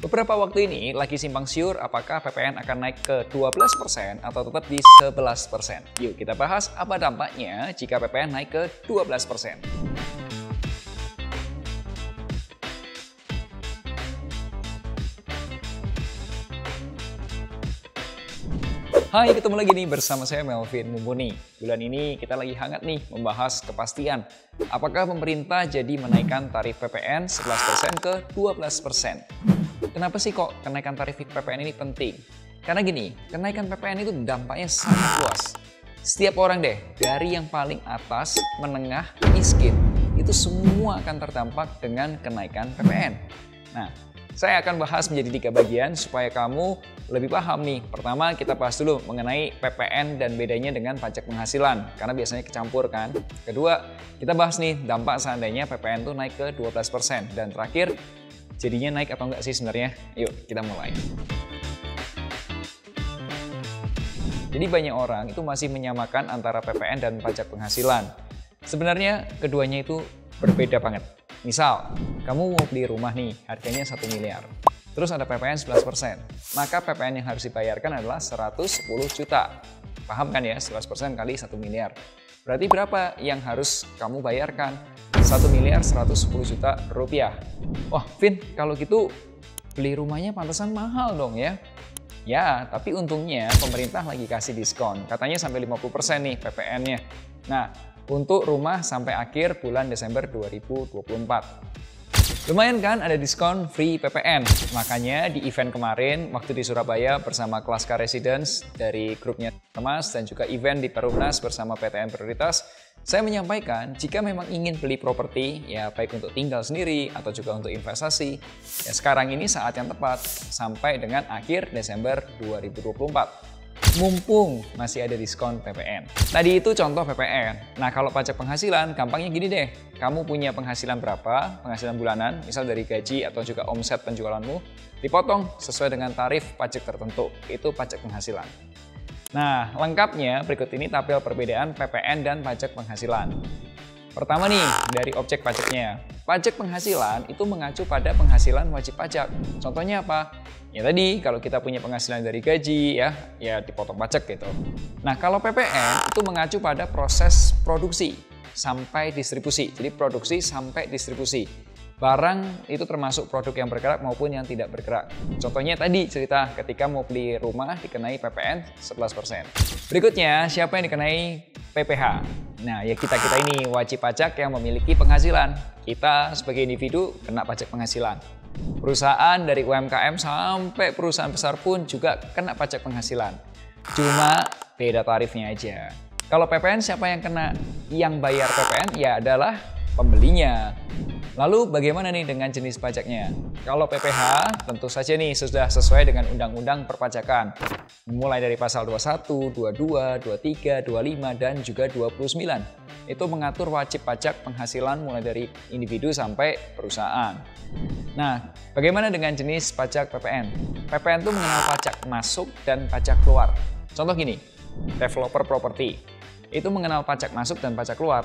Beberapa waktu ini lagi simpang siur apakah PPN akan naik ke 12% atau tetap di 11%. Yuk kita bahas apa dampaknya jika PPN naik ke 12%. Hai, ketemu lagi nih bersama saya Melvin Mumpuni. Bulan ini kita lagi hangat nih membahas kepastian. Apakah pemerintah jadi menaikkan tarif PPN 11% ke 12%? Kenapa sih kok kenaikan tarif PPN ini penting? Karena gini, kenaikan PPN itu dampaknya sangat luas. Setiap orang deh, dari yang paling atas, menengah, miskin, itu semua akan terdampak dengan kenaikan PPN. Nah, saya akan bahas menjadi 3 bagian supaya kamu lebih paham nih. Pertama, kita bahas dulu mengenai PPN dan bedanya dengan pajak penghasilan, karena biasanya kecampur kan. Kedua, kita bahas nih dampak seandainya PPN tuh naik ke 12%. Dan terakhir, jadinya naik atau enggak sih sebenarnya? Yuk, kita mulai. Jadi banyak orang itu masih menyamakan antara PPN dan pajak penghasilan. Sebenarnya keduanya itu berbeda banget. Misal, kamu mau beli rumah nih, harganya 1 miliar. Terus ada PPN 11%. Maka PPN yang harus dibayarkan adalah 110 juta. Paham kan ya? 11% kali 1 miliar. Berarti berapa yang harus kamu bayarkan? 1 miliar 110 juta rupiah. Wah, Vin, kalau gitu beli rumahnya pantesan mahal dong ya? Ya, tapi untungnya pemerintah lagi kasih diskon. Katanya sampai 50% nih PPN-nya. Nah, untuk rumah sampai akhir bulan Desember 2024. Lumayan kan ada diskon free PPN. Makanya di event kemarin waktu di Surabaya bersama Klaska Residence dari grupnya Mas dan juga event di Perumnas bersama PTN Prioritas, saya menyampaikan jika memang ingin beli properti ya baik untuk tinggal sendiri atau juga untuk investasi, ya sekarang ini saat yang tepat sampai dengan akhir Desember 2024. Mumpung masih ada diskon PPN. Tadi itu contoh PPN. Nah, kalau pajak penghasilan, gampangnya gini deh. Kamu punya penghasilan berapa, penghasilan bulanan, misal dari gaji atau juga omset penjualanmu, dipotong sesuai dengan tarif pajak tertentu. Itu pajak penghasilan. Nah, lengkapnya berikut ini tabel perbedaan PPN dan pajak penghasilan. Pertama nih, dari objek pajaknya. Pajak penghasilan itu mengacu pada penghasilan wajib pajak. Contohnya apa? Ya tadi, kalau kita punya penghasilan dari gaji, ya dipotong pajak gitu. Nah, kalau PPN itu mengacu pada proses produksi sampai distribusi. Jadi produksi sampai distribusi. Barang itu termasuk produk yang bergerak maupun yang tidak bergerak. Contohnya tadi cerita ketika mau beli rumah dikenai PPN 11%. Berikutnya, siapa yang dikenai PPh? Nah, ya kita-kita ini wajib pajak yang memiliki penghasilan. Kita sebagai individu kena pajak penghasilan. Perusahaan dari UMKM sampai perusahaan besar pun juga kena pajak penghasilan. Cuma beda tarifnya aja. Kalau PPN siapa yang kena? Yang bayar PPN ya adalah pembelinya. Lalu bagaimana nih dengan jenis pajaknya? Kalau PPh tentu saja nih sudah sesuai dengan Undang-Undang Perpajakan. Mulai dari pasal 21, 22, 23, 25, dan juga 29. Itu mengatur wajib pajak penghasilan mulai dari individu sampai perusahaan. Nah, bagaimana dengan jenis pajak PPN? PPN itu mengenal pajak masuk dan pajak keluar. Contoh gini, developer properti. Itu mengenal pajak masuk dan pajak keluar.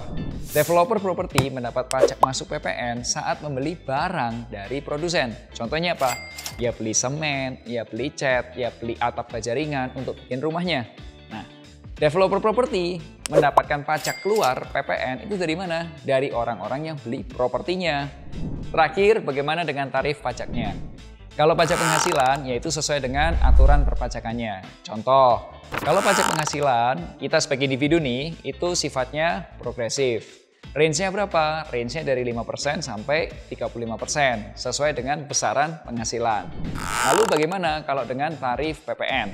Developer properti mendapat pajak masuk PPN saat membeli barang dari produsen. Contohnya apa? Ya beli semen, ya beli cat, ya beli atap baja ringan untuk bikin rumahnya. Nah, developer properti mendapatkan pajak keluar PPN itu dari mana? Dari orang-orang yang beli propertinya. Terakhir, bagaimana dengan tarif pajaknya? Kalau pajak penghasilan, yaitu sesuai dengan aturan perpajakannya. Contoh, kalau pajak penghasilan, kita sebagai individu nih, itu sifatnya progresif. Range-nya berapa? Range-nya dari 5% sampai 35%, sesuai dengan besaran penghasilan. Lalu bagaimana kalau dengan tarif PPN?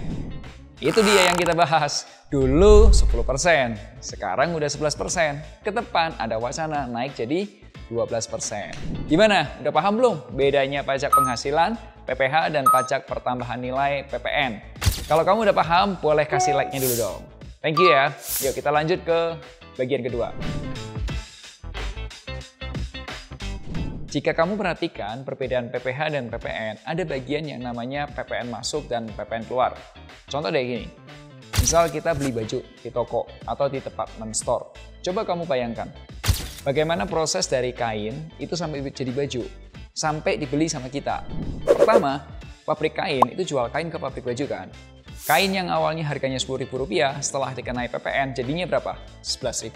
Itu dia yang kita bahas. Dulu 10%, sekarang udah 11%. Ke depan ada wacana naik jadi 12%. Gimana? Udah paham belum bedanya pajak penghasilan, PPh, dan pajak pertambahan nilai PPN? Kalau kamu udah paham, boleh kasih like-nya dulu dong. Thank you ya. Yuk kita lanjut ke bagian kedua. Jika kamu perhatikan perbedaan PPh dan PPN, ada bagian yang namanya PPN masuk dan PPN keluar. Contoh deh gini. Misal kita beli baju di toko atau di department store. Coba kamu bayangkan. Bagaimana proses dari kain itu sampai jadi baju, sampai dibeli sama kita. Pertama, pabrik kain itu jual kain ke pabrik baju kan. Kain yang awalnya harganya Rp10.000 setelah dikenai PPN jadinya berapa? 11.100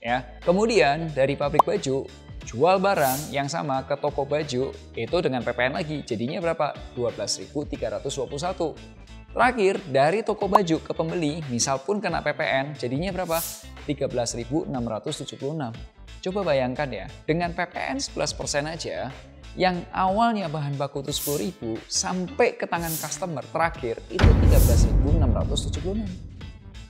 ya. Kemudian dari pabrik baju jual barang yang sama ke toko baju itu dengan PPN lagi jadinya berapa? 12.321. Terakhir dari toko baju ke pembeli misal pun kena PPN jadinya berapa? 13.676. Coba bayangkan ya, dengan PPN 11% aja yang awalnya bahan baku itu 10.000 sampai ke tangan customer terakhir itu 13.676.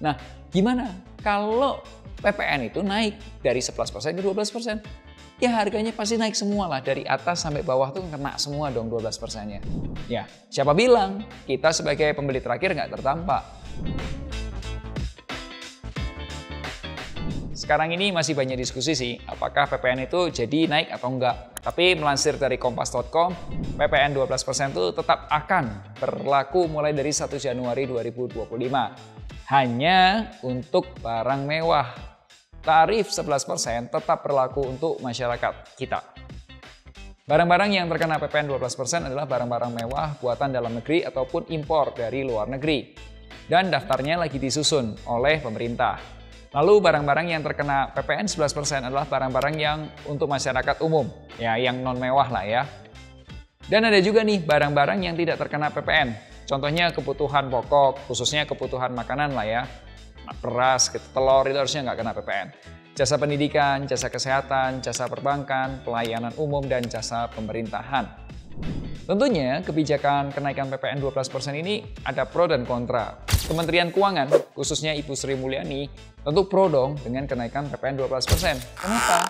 Nah, gimana kalau PPN itu naik dari 11% ke 12%? Ya harganya pasti naik semua lah, dari atas sampai bawah tuh kena semua dong 12%-nya. Ya, siapa bilang kita sebagai pembeli terakhir nggak terdampak? Sekarang ini masih banyak diskusi sih, apakah PPN itu jadi naik atau enggak. Tapi melansir dari kompas.com, PPN 12% itu tetap akan berlaku mulai dari 1 Januari 2025. Hanya untuk barang mewah. Tarif 11% tetap berlaku untuk masyarakat kita. Barang-barang yang terkena PPN 12% adalah barang-barang mewah buatan dalam negeri ataupun impor dari luar negeri. Dan daftarnya lagi disusun oleh pemerintah. Lalu barang-barang yang terkena PPN 11% adalah barang-barang yang untuk masyarakat umum, ya yang non-mewah lah ya. Dan ada juga nih barang-barang yang tidak terkena PPN. Contohnya kebutuhan pokok, khususnya kebutuhan makanan lah ya. Beras, telur itu harusnya nggak kena PPN. Jasa pendidikan, jasa kesehatan, jasa perbankan, pelayanan umum, dan jasa pemerintahan. Tentunya kebijakan kenaikan PPN 12% ini ada pro dan kontra. Kementerian Keuangan, khususnya Ibu Sri Mulyani, tentu pro dong dengan kenaikan PPN 12%. Kenapa?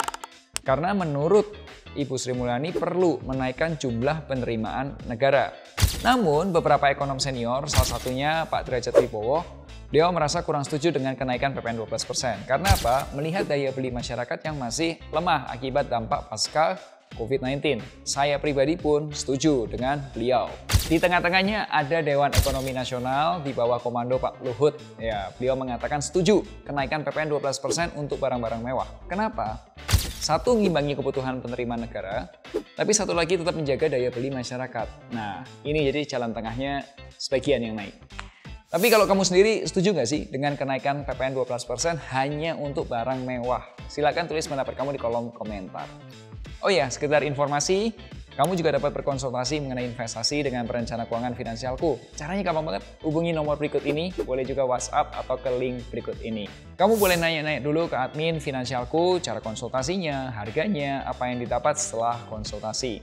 Karena menurut Ibu Sri Mulyani perlu menaikkan jumlah penerimaan negara. Namun beberapa ekonom senior, salah satunya Pak Derajat Wibowo, beliau merasa kurang setuju dengan kenaikan PPN 12%. Karena apa? Melihat daya beli masyarakat yang masih lemah akibat dampak pasca COVID-19. Saya pribadi pun setuju dengan beliau. Di tengah-tengahnya ada Dewan Ekonomi Nasional di bawah komando Pak Luhut. Ya, beliau mengatakan setuju kenaikan PPN 12% untuk barang-barang mewah. Kenapa? Satu, ngimbangi kebutuhan penerimaan negara, tapi satu lagi tetap menjaga daya beli masyarakat. Nah, ini jadi jalan tengahnya sebagian yang naik. Tapi kalau kamu sendiri setuju nggak sih dengan kenaikan PPN 12% hanya untuk barang mewah? Silakan tulis pendapat kamu di kolom komentar. Oh ya, sekedar informasi, kamu juga dapat berkonsultasi mengenai investasi dengan perencana keuangan Finansialku. Caranya gampang banget, hubungi nomor berikut ini, boleh juga WhatsApp atau ke link berikut ini. Kamu boleh nanya-nanya dulu ke admin Finansialku, cara konsultasinya, harganya, apa yang didapat setelah konsultasi.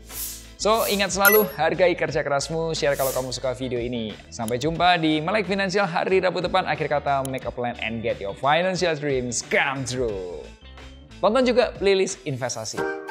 So, ingat selalu, hargai kerja kerasmu, share kalau kamu suka video ini. Sampai jumpa di Melek Finansial hari Rabu depan. Akhir kata, make a plan and get your financial dreams come true. Tonton juga playlist investasi.